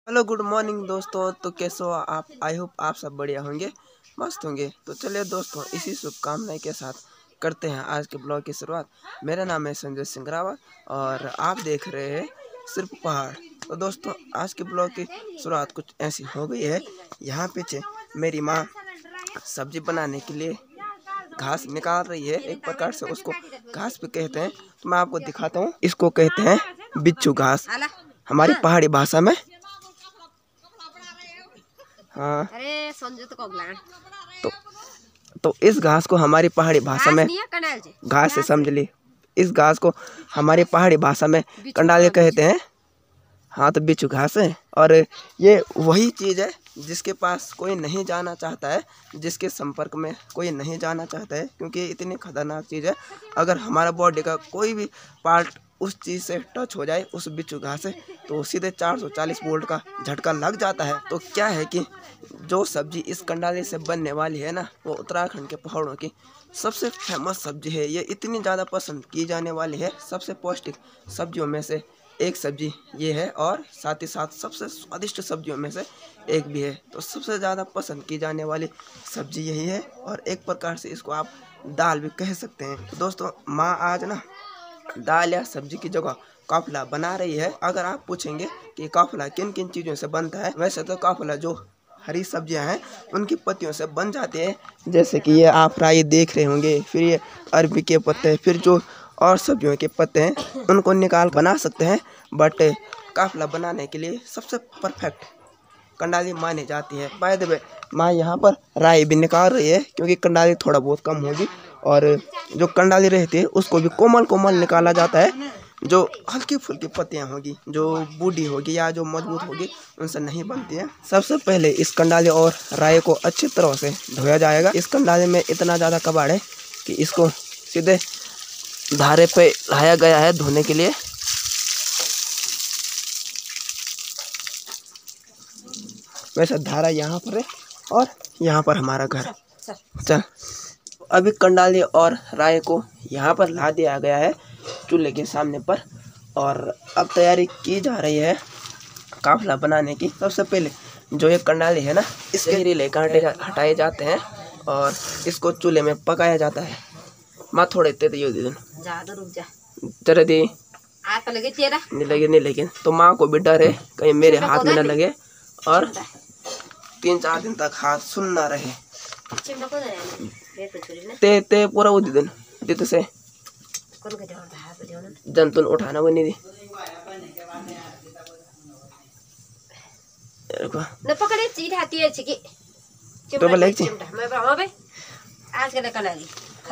Hello good morning दोस्तों। तो कैसे हो आप? आई होप आप सब बढ़िया होंगे, मस्त होंगे। तो चलिए दोस्तों, इसी शुभकामनाएं के साथ करते हैं आज के ब्लॉग की शुरुआत। मेरा नाम है संजय सिंह रावत और आप देख रहे हैं सिर्फ पहाड़। तो दोस्तों, आज के ब्लॉग की शुरुआत कुछ ऐसी हो गई है। यहाँ पीछे मेरी माँ सब्जी बनाने के लिए घास निकाल रही है। एक प्रकार से उसको घास भी कहते हैं। तो मैं आपको दिखाता हूँ। इसको कहते हैं बिच्छू घास हमारी पहाड़ी भाषा में। हाँ, अरे तो इस घास को हमारी पहाड़ी भाषा में घास से समझ ली। इस घास को हमारी पहाड़ी भाषा में कंडाली कहते हैं। हाँ, तो बिच्छू घास है। और ये वही चीज़ है जिसके पास कोई नहीं जाना चाहता है, जिसके संपर्क में कोई नहीं जाना चाहता है, क्योंकि ये इतनी खतरनाक चीज़ है। अगर हमारा बॉडी का कोई भी पार्ट उस चीज़ से टच हो जाए, उस बिच्छू घास से, तो सीधे 440 वोल्ट का झटका लग जाता है। तो क्या है कि जो सब्जी इस कंडाली से बनने वाली है ना, वो उत्तराखंड के पहाड़ों की सबसे फेमस सब्जी है। ये इतनी ज़्यादा पसंद की जाने वाली है, सबसे पौष्टिक सब्जियों में से एक सब्जी ये है, और साथ ही साथ सबसे स्वादिष्ट सब्जियों में से एक भी है। तो सबसे ज़्यादा पसंद की जाने वाली सब्जी यही है, और एक प्रकार से इसको आप दाल भी कह सकते हैं। तो दोस्तों, माँ आज ना दाल या सब्जी की जगह काफला बना रही है। अगर आप पूछेंगे कि काफला किन किन चीज़ों से बनता है, वैसे तो काफला जो हरी सब्जियां हैं उनकी पत्तियों से बन जाते हैं। जैसे कि ये आप राई देख रहे होंगे, फिर ये अरबी के पत्ते, फिर जो और सब्जियों के पत्ते हैं उनको निकाल बना सकते हैं। बट काफला बनाने के लिए सबसे परफेक्ट कंडाली मानी जाती है। बाय द वे, माँ यहाँ पर राई भी निकाल रही है, क्योंकि कंडाली थोड़ा बहुत कम होगी, और जो कंडाली रहती है उसको भी कोमल कोमल निकाला जाता है। जो हल्की फुल्की पत्तियाँ होगी, जो बूढ़ी होगी या जो मजबूत होगी, उनसे नहीं बनती है। सबसे पहले इस कंडाली और राई को अच्छी तरह से धोया जाएगा। इस कंडाली में इतना ज़्यादा कबाड़ है कि इसको सीधे धारे पे लाया गया है धोने के लिए। वैसे धारा यहाँ पर है और यहाँ पर हमारा घर। चल, अभी कंडाली और राय को यहाँ पर ला दिया गया है चूल्हे के सामने पर, और अब तैयारी की जा रही है काफला बनाने की। सबसे पहले जो ये कंडाली है ना, इसके हीरे कांटे हटाए जाते हैं और इसको चूल्हे में पकाया जाता है। माँ थोड़े तेज जरा दी नहीं लगे तो माँ को भी डर है कहीं मेरे हाथ में न लगे और 3-4 दिन तक हाथ सुनना रहे। ते पूरा उदी दिन दित से जंतुन उठाना बनी दी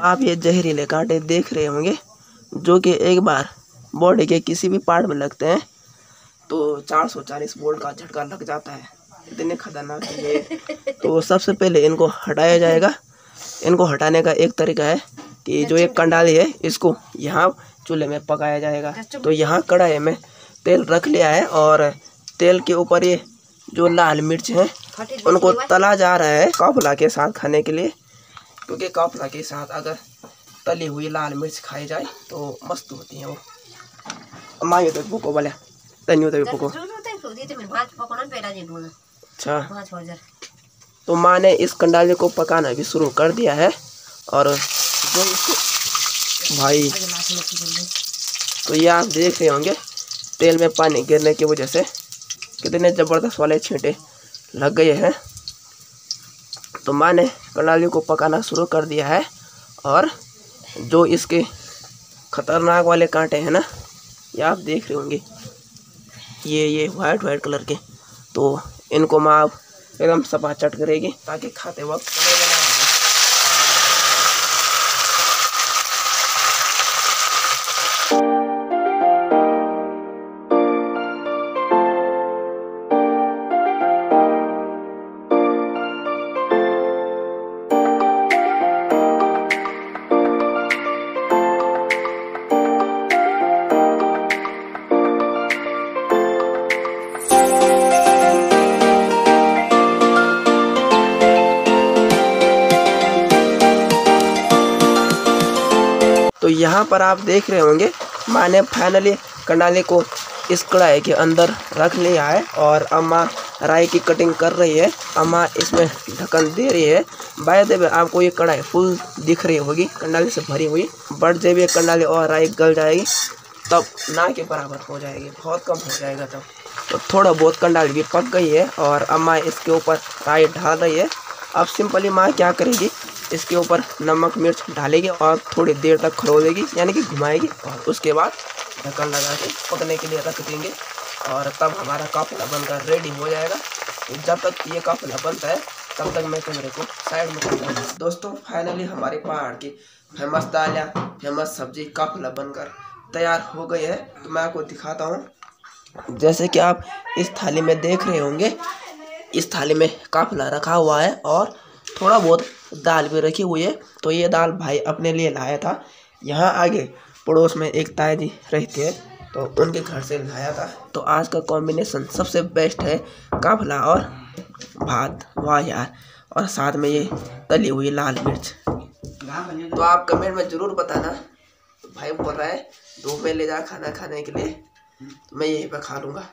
आप ये जहरीले कांटे देख रहे होंगे, जो कि एक बार बॉडी के किसी भी पार्ट में लगते हैं तो 440 वोल्ट का झटका लग जाता है। इतने खतरनाक है। तो सबसे पहले इनको हटाया जाएगा। इनको हटाने का एक तरीका है कि जो एक कंडाली है इसको यहाँ चूल्हे में पकाया जाएगा। तो यहाँ कढ़ाई में तेल रख लिया है और तेल के ऊपर ये जो लाल मिर्च है उनको तला जा रहा है काफला के साथ खाने के लिए, क्योंकि काफला के साथ अगर तली हुई लाल मिर्च खाई जाए तो मस्त होती है वो। मायो तो बुको बोले तनियो तो बुको। अच्छा, तो माँ ने इस कंडाली को पकाना भी शुरू कर दिया है। और जो इसको भाई, तो ये आप देख रहे होंगे तेल में पानी गिरने की वजह से कितने ज़बरदस्त वाले छींटे लग गए हैं। तो माँ ने कंडाली को पकाना शुरू कर दिया है, और जो इसके खतरनाक वाले कांटे हैं ना, ये आप देख रहे होंगे, ये वाइट कलर के, तो इनको माँ एकदम सफा चट करेगी ताकि खाते वक्त तो यहाँ पर आप देख रहे होंगे माँ ने फाइनली कंडाली को इस कढ़ाई के अंदर रख लिया है और अम्मा राई की कटिंग कर रही है। अम्मा इसमें ढक्कन दे रही है। बाय द वे आपको ये कढ़ाई फुल दिख रही होगी, कंडाली से भरी हुई। बट जब ये कंडाली और राई गल जाएगी तब ना के बराबर हो जाएगी, बहुत कम हो जाएगा तब। तो थोड़ा बहुत कंडाली भी पक गई है और अम्मा इसके ऊपर राई डाल रही है। अब सिंपली माँ क्या करेगी, इसके ऊपर नमक मिर्च डालेगी और थोड़ी देर तक खरोलेगी, यानी कि घुमाएगी, और उसके बाद ढक्कन लगा के पकने के लिए रख देंगे और तब हमारा काफिला बनकर रेडी हो जाएगा। तो जब तक ये काफिला बनता है तब तक मैं कैमरे को साइड में करता हूँ। दोस्तों फाइनली हमारे पहाड़ की फेमस दाल या फेमस सब्जी काफिला बनकर तैयार हो गई है। तो मैं आपको दिखाता हूँ। जैसे कि आप इस थाली में देख रहे होंगे, इस थाली में काफिला रखा हुआ है और थोड़ा बहुत दाल भी रखी हुई है। तो ये दाल भाई अपने लिए लाया था। यहाँ आगे पड़ोस में एक ताया जी रहते हैं, तो उनके घर से लाया था। तो आज का कॉम्बिनेशन सबसे बेस्ट है, काफिला और भात। वाह यार, और साथ में ये तली हुई लाल मिर्च। तो आप कमेंट में ज़रूर बताना। भाई बोल रहा है धूप में ले जा खाना खाने के लिए, तो मैं यहीं पर खा लूँगा।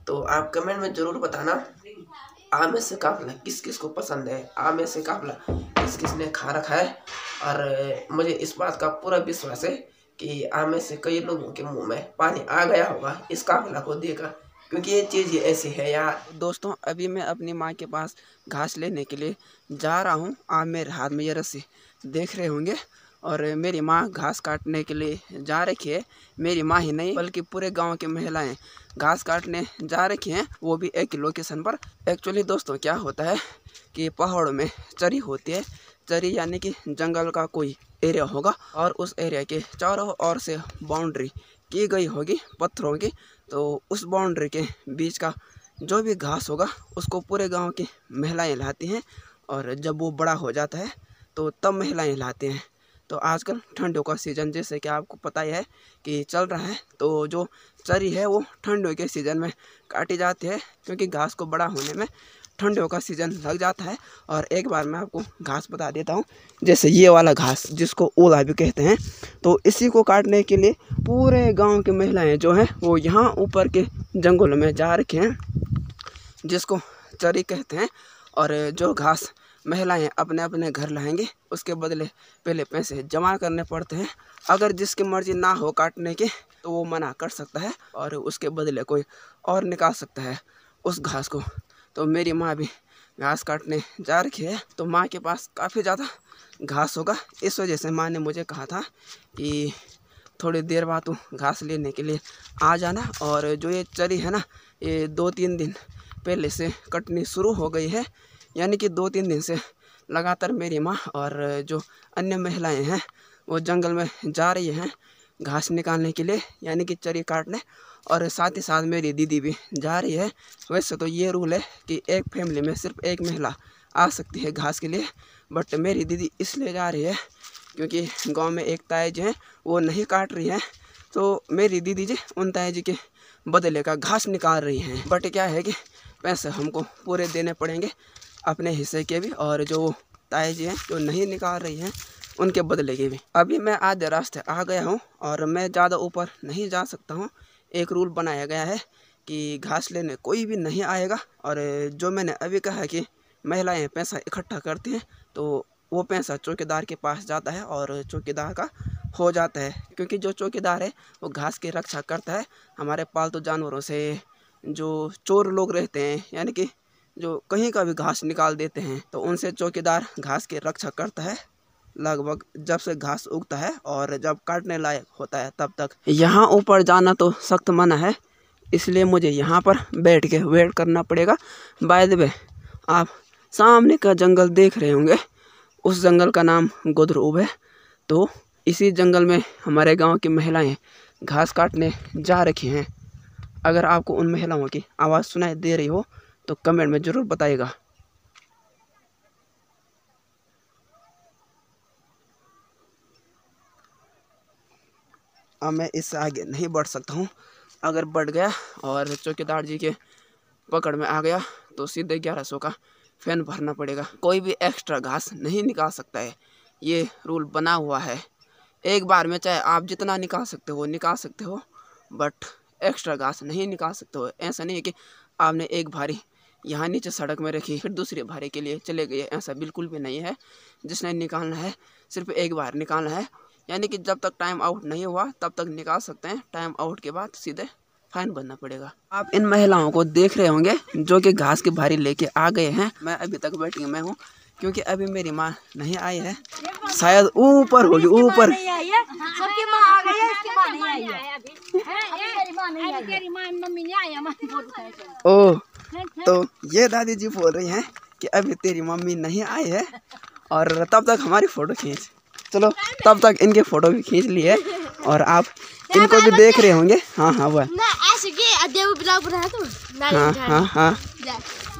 तो आप कमेंट में ज़रूर बताना आम में से काफिला किस किस को पसंद है, आम में से काफिला किस किस ने खा रखा है। और मुझे इस बात का पूरा विश्वास है कि आम में से कई लोगों के मुंह में पानी आ गया होगा इस काफिला को देखकर, क्योंकि ये चीज़ ऐसी है यार। दोस्तों अभी मैं अपनी माँ के पास घास लेने के लिए जा रहा हूँ। आप मेरे हाथ में ये रस्सी देख रहे होंगे और मेरी माँ घास काटने के लिए जा रखी है। मेरी माँ ही नहीं बल्कि पूरे गांव की महिलाएं घास काटने जा रखी हैं, वो भी एक लोकेशन पर। एक्चुअली दोस्तों क्या होता है कि पहाड़ों में चरी होती है। चरी यानी कि जंगल का कोई एरिया होगा और उस एरिया के चारों ओर से बाउंड्री की गई होगी पत्थरों की। तो उस बाउंड्री के बीच का जो भी घास होगा उसको पूरे गांव की महिलाएं लाती हैं और जब वो बड़ा हो जाता है तो तब महिलाएं लाती हैं। तो आजकल ठंडियों का सीज़न जैसे कि आपको पता ही है कि चल रहा है, तो जो चरी है वो ठंडियों के सीज़न में काटी जाती है, क्योंकि घास को बड़ा होने में ठंडियों का सीज़न लग जाता है। और एक बार मैं आपको घास बता देता हूँ। जैसे ये वाला घास जिसको ओला भी कहते हैं, तो इसी को काटने के लिए पूरे गांव की महिलाएं जो हैं वो यहाँ ऊपर के जंगलों में जा रखे हैं, जिसको चरी कहते हैं। और जो घास महिलाएं अपने अपने घर लाएंगी उसके बदले पहले पैसे जमा करने पड़ते हैं। अगर जिसकी मर्जी ना हो काटने की तो वो मना कर सकता है और उसके बदले कोई और निकाल सकता है उस घास को। तो मेरी माँ भी घास काटने जा रखी है, तो माँ के पास काफ़ी ज़्यादा घास होगा। इस वजह से माँ ने मुझे कहा था कि थोड़ी देर बाद तू घास लेने के लिए आ जाना। और जो ये चरी है ना, ये 2-3 दिन पहले से कटनी शुरू हो गई है, यानी कि 2-3 दिन से लगातार मेरी माँ और जो अन्य महिलाएं हैं वो जंगल में जा रही हैं घास निकालने के लिए, यानी कि चरी काटने। और साथ ही साथ मेरी दीदी भी जा रही है। वैसे तो ये रूल है कि एक फैमिली में सिर्फ एक महिला आ सकती है घास के लिए, बट मेरी दीदी इसलिए जा रही है क्योंकि गांव में एक ताया जी हैं वो नहीं काट रही हैं, तो मेरी दीदी जी उन ताया जी के बदले का घास निकाल रही हैं। बट क्या है कि पैसे हमको पूरे देने पड़ेंगे अपने हिस्से के भी, और जो ताया जी हैं जो नहीं निकाल रही हैं उनके बदले के भी। अभी मैं आधे रास्ते आ गया हूँ और मैं ज़्यादा ऊपर नहीं जा सकता हूँ। एक रूल बनाया गया है कि घास लेने कोई भी नहीं आएगा। और जो मैंने अभी कहा कि महिलाएं पैसा इकट्ठा करती हैं, तो वो पैसा चौकीदार के पास जाता है और चौकीदार का हो जाता है, क्योंकि जो चौकीदार है वो घास की रक्षा करता है हमारे पालतू जानवरों से। जो चोर लोग रहते हैं, यानी कि जो कहीं का भी घास निकाल देते हैं, तो उनसे चौकीदार घास की रक्षा करता है लगभग जब से घास उगता है और जब काटने लायक होता है तब तक। यहाँ ऊपर जाना तो सख्त मना है, इसलिए मुझे यहाँ पर बैठ के वेट करना पड़ेगा। बाय द वे आप सामने का जंगल देख रहे होंगे, उस जंगल का नाम गोदरूब है। तो इसी जंगल में हमारे गांव की महिलाएं घास काटने जा रखी हैं। अगर आपको उन महिलाओं की आवाज़ सुनाई दे रही हो तो कमेंट में ज़रूर बताइएगा। अब मैं इससे आगे नहीं बढ़ सकता हूँ। अगर बढ़ गया और चौकीदार जी के पकड़ में आ गया तो सीधे 1100 का फ़ाइन भरना पड़ेगा। कोई भी एक्स्ट्रा घास नहीं निकाल सकता है, ये रूल बना हुआ है। एक बार में चाहे आप जितना निकाल सकते हो निकाल सकते हो, बट एक्स्ट्रा घास नहीं निकाल सकते हो। ऐसा नहीं है कि आपने एक भारी यहाँ नीचे सड़क में रखी फिर दूसरी भारी के लिए चले गए, ऐसा बिल्कुल भी नहीं है। जिसने निकालना है सिर्फ एक बार निकालना है, यानी कि जब तक टाइम आउट नहीं हुआ तब तक निकाल सकते हैं। टाइम आउट के बाद सीधे फाइन भरना पड़ेगा। आप इन महिलाओं को देख रहे होंगे जो कि घास की भारी लेके आ गए हैं। मैं अभी तक वेटिंग में हूँ क्योंकि अभी मेरी माँ नहीं आई है, शायद ऊपर होगी ऊपर। ओह, तो ये दादी जी बोल रही हैं कि अभी तेरी मम्मी नहीं आई है और तब तक हमारी फ़ोटो खींच। चलो तब तक इनके फ़ोटो भी खींच लिए और आप इनको भी देख रहे होंगे। हाँ हाँ वह हाँ।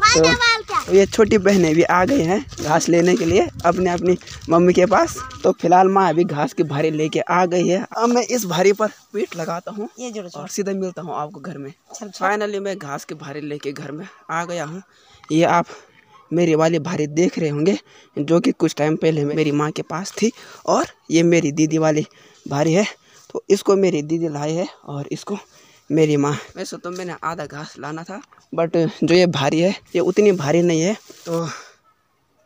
तो ये छोटी बहनें भी आ गई हैं घास लेने के लिए अपने अपनी मम्मी के पास। तो फिलहाल माँ अभी घास की भारी लेके आ गई है। अब मैं इस भारी पर पीठ लगाता हूँ और सीधा मिलता हूँ आपको घर में। फाइनली मैं घास की भारी लेके घर में आ गया हूँ। ये आप मेरी वाली भारी देख रहे होंगे जो कि कुछ टाइम पहले मेरी माँ के पास थी, और ये मेरी दीदी वाली भारी है। तो इसको मेरी दीदी लाई है और इसको मेरी माँ। वैसे तो मैंने आधा घास लाना था, बट जो ये भारी है ये उतनी भारी नहीं है। तो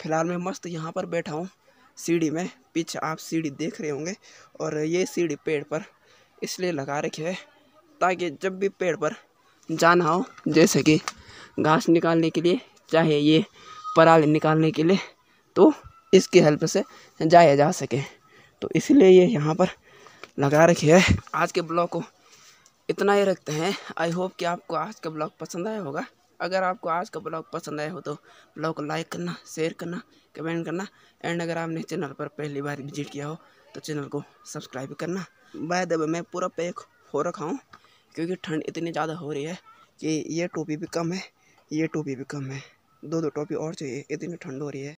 फिलहाल मैं मस्त यहाँ पर बैठा हूँ सीढ़ी में। पीछे आप सीढ़ी देख रहे होंगे, और ये सीढ़ी पेड़ पर इसलिए लगा रखी है ताकि जब भी पेड़ पर जाना हो, जैसे कि घास निकालने के लिए चाहे ये पराली निकालने के लिए, तो इसकी हेल्प से जाया जा सके। तो इसलिए ये यहाँ पर लगा रखी है। आज के ब्लॉग को इतना ही रखते हैं। आई होप कि आपको आज का ब्लॉग पसंद आया होगा। अगर आपको आज का ब्लॉग पसंद आया हो तो ब्लॉग को लाइक करना, शेयर करना, कमेंट करना, एंड अगर आपने चैनल पर पहली बार विजिट किया हो तो चैनल को सब्सक्राइब करना। बाय द वे मैं पूरा पैक हो रखा हूँ क्योंकि ठंड इतनी ज़्यादा हो रही है कि ये टोपी भी कम है, ये टोपी भी कम है। दो टोपी और चाहिए, इतनी ठंड हो रही है।